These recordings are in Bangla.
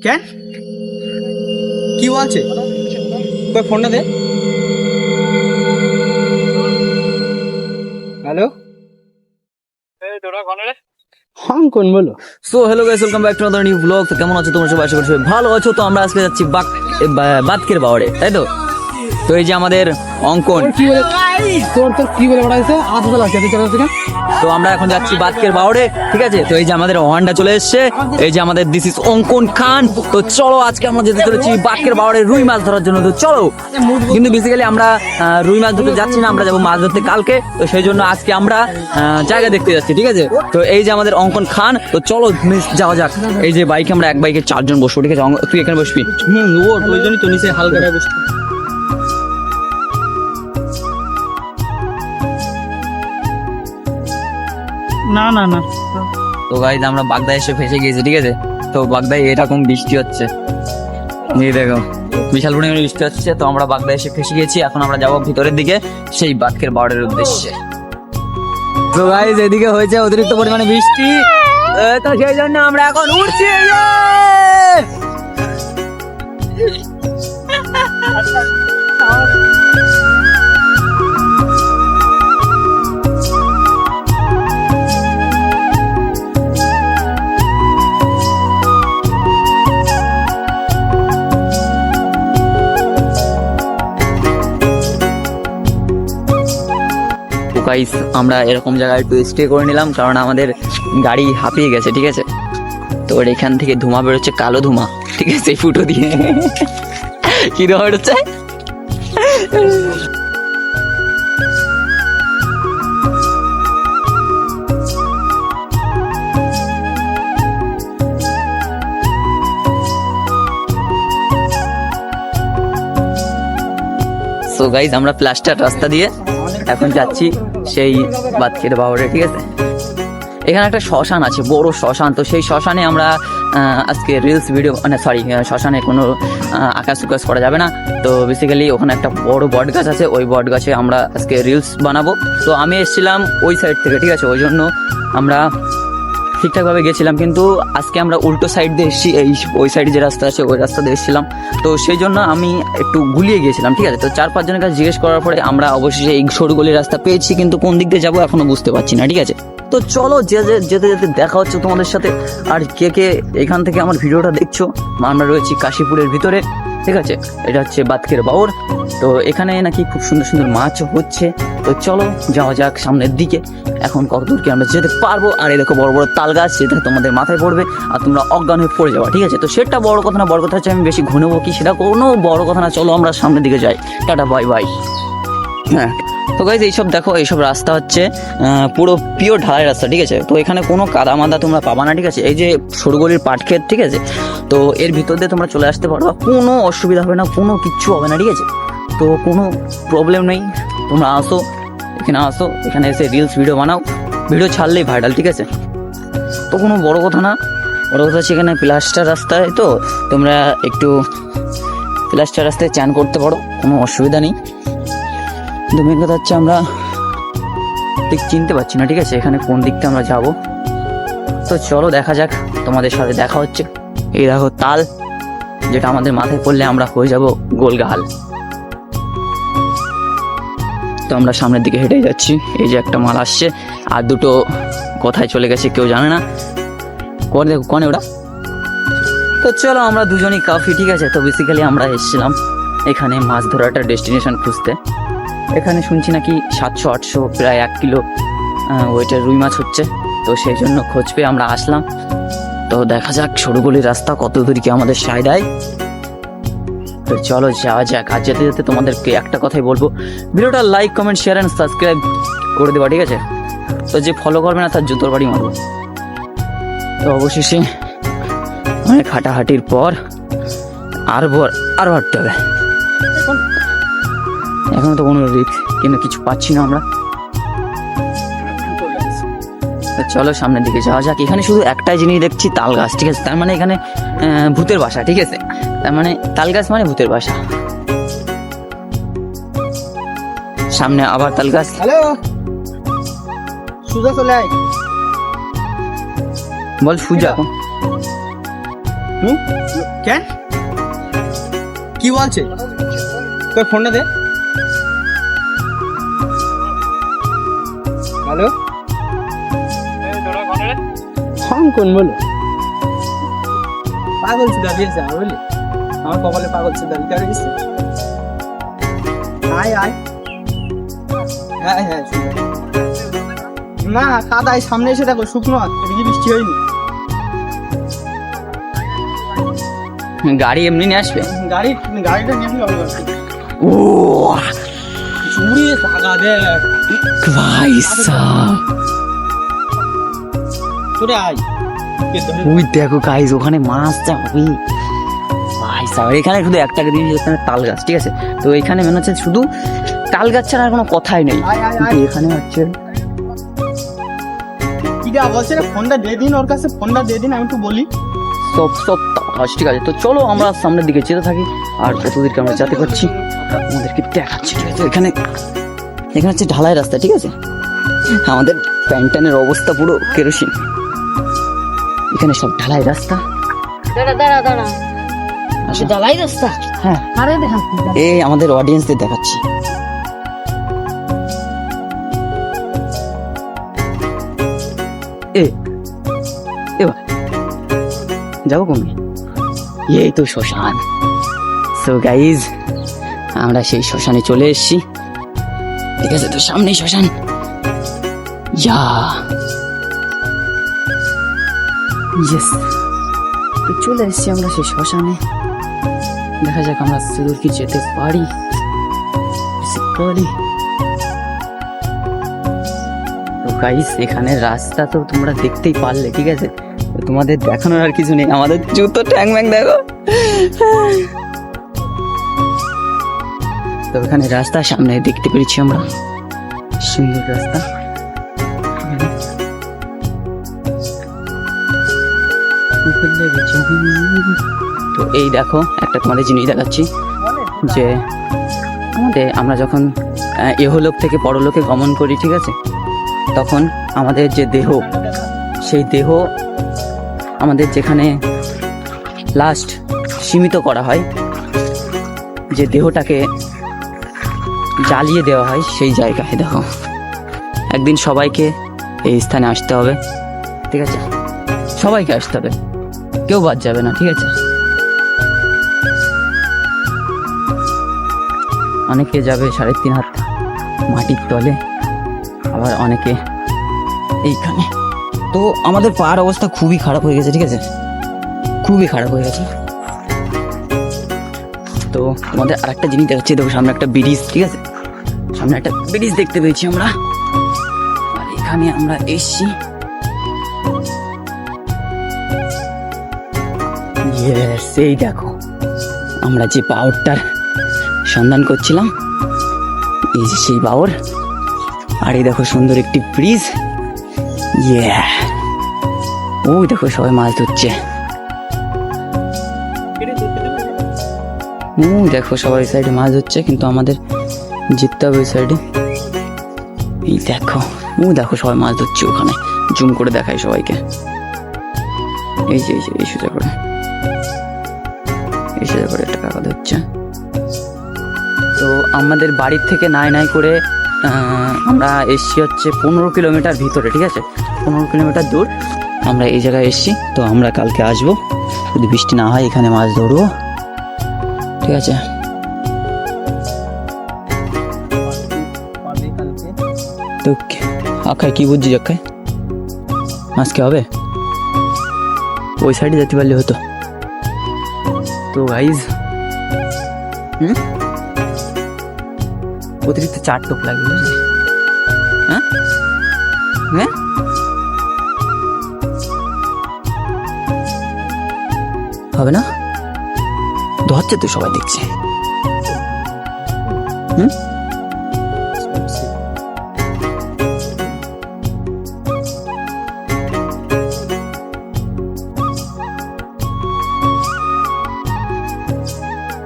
কেন কি বলছে কই ফোনটা দে হ্যালো কোন বলো। So hello guys, welcome back to other new blog. তো কেমন আছো তোমরা সবাই? আশা করি সবাই ভালো আছো। তো আমরা আজকে যাচ্ছি বাতকের বাওয়ারে, তাই তো। তো এই যে আমাদের অঙ্কন, কি বলে তোর কি বলে পড়াইছে আদা লাগছে তুই চলে তো আমরা এখন যাচ্ছি বাতকের বাওয়ারে, ঠিক আছে। তো এই যে আমাদের ওয়ানটা চলে এসেছে, এই যে আমাদের দিস ইজ অঙ্কন খান। তো চলো আজকে আমরা যেতে চলেছি বাতকের বাওয়ারে রুই মাছ ধরার জন্য। তো চলো, কিন্তু বেসিক্যালি আমরা রুই মাছ ধরতে যাচ্ছি না, আমরা যাবো মাছ ধরতে কালকে। তো সেই জন্য আজকে আমরা জায়গা দেখতে যাচ্ছি, ঠিক আছে। তো এই যে আমাদের অঙ্কন খান, তো চলো যাওয়া যাক। এই যে বাইকে আমরা এক বাইকে 4 জন বসবো, ঠিক আছে। তুই এখানে বসবি। ওই জন্যই তো নিচে হালকাটায় বসতে না না না। তো গাইজ আমরা বাগদায় এসে ফেসে গিয়েছি, ঠিক আছে। তো বাগদায় এরকম বৃষ্টি হচ্ছে, এই দেখো বিশাল পরিমাণে বৃষ্টি হচ্ছে। তো আমরা বাগদায় এসে ফেসে গিয়েছি, এখন আমরা যাবো ভিতরের দিকে সেই বাতকের বাওয়ারের উদ্দেশ্যে। তো গাইজ এদিকে হয়েছে অতিরিক্ত পরিমাণে বৃষ্টি, তো সেই জন্য আমরা এখন উঠছি। গাইস আমরা এরকম জায়গায় একটু স্টে করে নিলাম, কারণ আমাদের গাড়ি হাঁপিয়ে গেছে, ঠিক আছে। তো এখান থেকে ধোঁয়া বেরোচ্ছে, কালো ধোঁয়া, ঠিক আছে, ফুটো দিয়ে কি ধোঁয়া বেরোচ্ছে। সো গাইস আমরা প্লাস্টার রাস্তা দিয়ে এখন যাচ্ছি সেই বাতকের বাওয়ারে, ঠিক আছে। এখানে একটা শ্মশান আছে, বড় শ্মশান। তো সেই শ্মশানে আমরা আজকে রিলস ভিডিও, মানে সরি, শ্মশানে কোনো আকাশ উকাশ করা যাবে না। তো বেসিক্যালি ওখানে একটা বড় বট গাছ আছে, ওই বট গাছে আমরা আজকে রিলস বানাবো। তো আমি এসেছিলাম ওই সাইড থেকে, ঠিক আছে, ওই জন্য আমরা ঠিকঠাকভাবে গেছিলাম, কিন্তু আজকে আমরা উল্টো সাইড দিয়ে এসেছি। ওই সাইডে যে রাস্তা আছে ওই রাস্তা দিয়ে এসেছিলাম, তো সেই জন্য আমি একটু গুলিয়ে গিয়েছিলাম, ঠিক আছে। তো 4-5 জনের কাছে জিজ্ঞেস করার পরে আমরা অবশ্যই এই সরুগলির রাস্তা পেয়েছি, কিন্তু কোন দিক দিয়ে যাবো এখনো বুঝতে পারছি না, ঠিক আছে। তো চলো যেতে যেতে দেখা হচ্ছে তোমাদের সাথে। আর কে কে এখান থেকে আমার ভিডিওটা দেখছো, আমরা রয়েছি কাশীপুরের ভিতরে, ঠিক আছে। এটা হচ্ছে বাতকের বাওর। তো এখানে নাকি খুব সুন্দর সুন্দর মাছ হচ্ছে। তো চলো যাওয়া যাক সামনের দিকে। এখন কতদূর কি আমরা যেতে পারবো। আর এই দেখো বড় বড় তাল গাছ, সেটা তোমাদের মাথায় পড়বে আর তোমরা অজ্ঞান হয়ে পড়ে যাওয়া, ঠিক আছে। তো সেটা বড় কথা না, বড় কথা হচ্ছে আমি বেশি ঘুরবো কি, সেটা কোনো বড় কথা না। চলো আমরা সামনের দিকে যাই, টাটা বাই বাই। হ্যাঁ, তো গাইজ এইসব দেখো, এইসব রাস্তা হচ্ছে পুরো পিওর ঢালাই রাস্তা, ঠিক আছে। তো এখানে কোনো কাদা মাদা তোমরা পাবা না, ঠিক আছে। এই যে সরুগলির পাট ক্ষেত, ঠিক আছে। তো এর ভিতর দিয়ে তোমরা চলে আসতে পারো, কোনো অসুবিধা হবে না, কোনো কিচ্ছু হবে না, ঠিক আছে। তো কোনো প্রবলেম নেই, তোমরা আসো, এখানে আসো, এখানে এসে রিলস ভিডিও বানাও, ভিডিও ছাড়লেই ভাইরাল, ঠিক আছে। তো কোনো বড় কথা না, বড় কথা হচ্ছে এখানে প্লাস্টার রাস্তায়, তো তোমরা একটু প্লাস্টার রাস্তায় চান করতে পারো, কোনো অসুবিধা নেই। কিন্তু মেন কথা হচ্ছে আমরা ঠিক চিনতে পারছি না, ঠিক আছে, এখানে কোন দিকটা আমরা যাব। তো চলো দেখা যাক, তোমাদের সাথে দেখা হচ্ছে। এই দেখো তাল, যেটা আমাদের মাথায় পড়লে আমরা হয়ে যাব গোলগাল। তো আমরা সামনের দিকে হেঁটে যাচ্ছি, এই যে একটা মাল আসছে, আর দুটো কোথায় চলে গেছে কেউ জানে না। কনে ওরা। তো চলো আমরা দুজনই কাফি, ঠিক আছে। তো বেসিক্যালি আমরা এসেছিলাম এখানে মাছ ধরার একটা ডেস্টিনেশন খুঁজতে। এখানে শুনছি নাকি 700-800 প্রায় 1 কিলো ওয়েটের রুই মাছ হচ্ছে। তো সেই জন্য খোঁজ পেয়ে আমরা আসলাম। তো দেখা যাক সরুগলির রাস্তা কত দূর কি আমাদের সায় দেয়। তো চলো যাওয়া যাক। আর যেতে যেতে তোমাদেরকে একটা কথাই বলবো, ভিডিওটা like, comment, share and subscribe করে দেবা, ঠিক আছে। তো যে ফলো করবে না তার জুতোর বাড়ি মারবো। তো অবশেষে অনেক হাঁটাহাঁটির পর আরো হাঁটতে হবে। এখন তো কোনো রিস্ক কিন্তু কিছু পাচ্ছি না আমরা। চলো সামনের দিকে যাওয়া যাক। এখানে শুধু একটাই জিনিস দেখছি, তাল গাছ, ঠিক আছে। তার মানে এখানে ভূতের বাসা, ঠিক আছে। তার মানে তাল গাছ মানে ভূতের বাসা। সামনে আবার তাল গাছ। হ্যালো সুজা চলে আয়। বল সুজা। কেন কি বলছে তোর ফোনটা দে হ্যালো কোন বলো পাগল সুদা দিয়েছে আমার বলি আমার কপালে পাগল সুদা দিতে গেছে আয় আয় হ্যাঁ হ্যাঁ না কাদায় সামনে এসে দেখো শুকনো এদিকে বৃষ্টি হয়নি গাড়ি এমনি নিয়ে আসবে গাড়িটা নিয়ে আসলে হবে ও চুড়িয়ে টাকা দেখ ভাই সাহেব তোরে আয় ওই দেখো গাইস ওখানে মাছ যাবে ভাই সাহেব এখানে শুধু একটা জিনিস এখানে তাল গাছ ঠিক আছে তো এখানে মনে হচ্ছে শুধু তাল গাছ ছাড়া আর কোনো কথাই নেই কিন্তু এখানে হচ্ছে কি যা বলছে রে ফোনটা দিয়ে দিন ওর কাছে ফোনটা দিয়ে দিন আমি একটু বলি সব তাল ঠিক আছে তো চলো আমরা সামনের দিকে যেতে থাকি আর কতদিনকে আমরা যেতে পারছি আমাদেরকে দেখাচ্ছি ঠিক আছে এখানে হচ্ছে ঢালাই রাস্তা ঠিক আছে আমাদের প্যান্টানের অবস্থা পুরো কেরোসিন এখানে সব ঢালাই রাস্তা দাঁড়া ঢালাই রাস্তা হ্যাঁ আরে দেখা এই আমাদের অডিয়েন্সদের দেখাচ্ছি এবার যাবো কমে এই তো শ্মশান সো গাইজ আমরা সেই শ্মশানে চলে এসেছি ঠিক আছে তো সামনেই শ্মশান ইয়া ইয়েস তো চলে এসেছি আমরা সেই শ্মশানে দেখা যাক আমরা সুদূর কি যেতে পারি তো গাইস এখানে রাস্তা তো তোমরা দেখতেই পারলে ঠিক আছে তোমাদের দেখানোর আর কিছু নেই আমাদের জুতো ট্যাং ম্যাং দেখো তো এখানে রাস্তা সামনে দেখতে পেরেছি আমরা সুন্দর রাস্তা তো এই দেখো একটা তোমাদের জিনিস দেখাচ্ছি যে আমরা যখন ইহলোক থেকে পরলোকে গমন করি ঠিক আছে তখন আমাদের যে দেহ সেই দেহ আমাদের যেখানে লাস্ট সীমিত করা হয় যে দেহটাকে জ্বালিয়ে দেওয়া হয় সেই জায়গায় দেখো একদিন সবাইকে এই স্থানে আসতে হবে ঠিক আছে সবাইকে আসতে হবে কেউ বাদ যাবে না ঠিক আছে অনেকে যাবে 3.5 হাত মাটির তলে আবার অনেকে এইখানে তো আমাদের পার অবস্থা খুবই খারাপ হয়ে গেছে ঠিক আছে খুবই খারাপ হয়ে গেছে তো আমাদের আরেকটা জিনিস দেখাচ্ছি দেখো সামনে একটা ব্রিজ ঠিক আছে সামনে একটা ব্রিজ দেখতে পেয়েছি আমরা আর এখানে আমরা এসছি এই দেখো আমরা যে পাওয়ারটার সন্ধান করছিলাম এই যে সেই পাওয়ার আর এই দেখো সুন্দর একটি ব্রিজ ওই দেখো সবাই মাছ ধরছে দেখো সবাই সাইডে মাছ ধরছে কিন্তু আমাদের জিততে হবে ওই সাইডে এই দেখো সবাই মাছ ধরছে ওখানে জুম করে দেখায় সবাইকে এই যে এই সোজা করে একটা কাকা ধরছে তো আমাদের বাড়ির থেকে নাই করে আমরা এসছি হচ্ছে 15 কিলোমিটার ভিতরে ঠিক আছে 15 কিলোমিটার দূর আমরা এই জায়গায় এসছি তো আমরা কালকে আসবো যদি বৃষ্টি না হয় এখানে মাছ ধরবো ঠিক আছে তো আখায় কি বুঝছি আখায় আজকে হবে ওই সাইডে যেতে পারলে হতো তো গাইজ অতিরিক্ত 4 টোপ লাগবে বুঝলি হ্যাঁ হ্যাঁ হবে না ধরছে তো সবাই দেখছে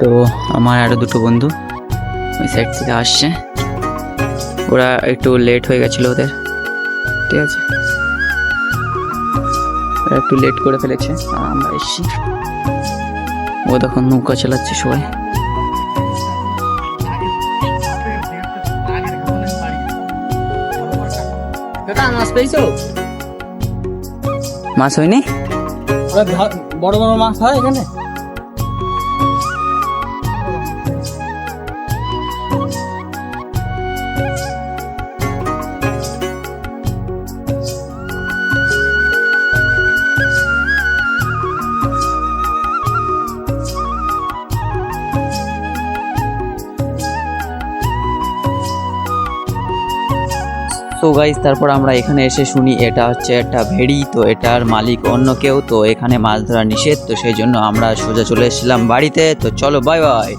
তো আমার আরো দুটো বন্ধু ওই সাইড থেকে আসছে ওরা একটু লেট হয়ে গেছিল ওদের ঠিক আছে ওরা একটু লেট করে ফেলেছে আর আমরা এসছি ও দেখো নৌকা চালাচ্ছে সবাই। মাছ পেয়েছো? মাছ হয়নি? বড় বড় মাছ হয় এখানে? তো গাইস তারপর আমরা এখানে এসে শুনি এটা হচ্ছে একটা ভেড়ি, তো এটার মালিক অন্য কেউ, তো এখানে মাছ ধরা নিষেধ, তো সেই জন্য আমরা সোজা চলে এসেছিলাম বাড়িতে। তো চলো বাই বাই।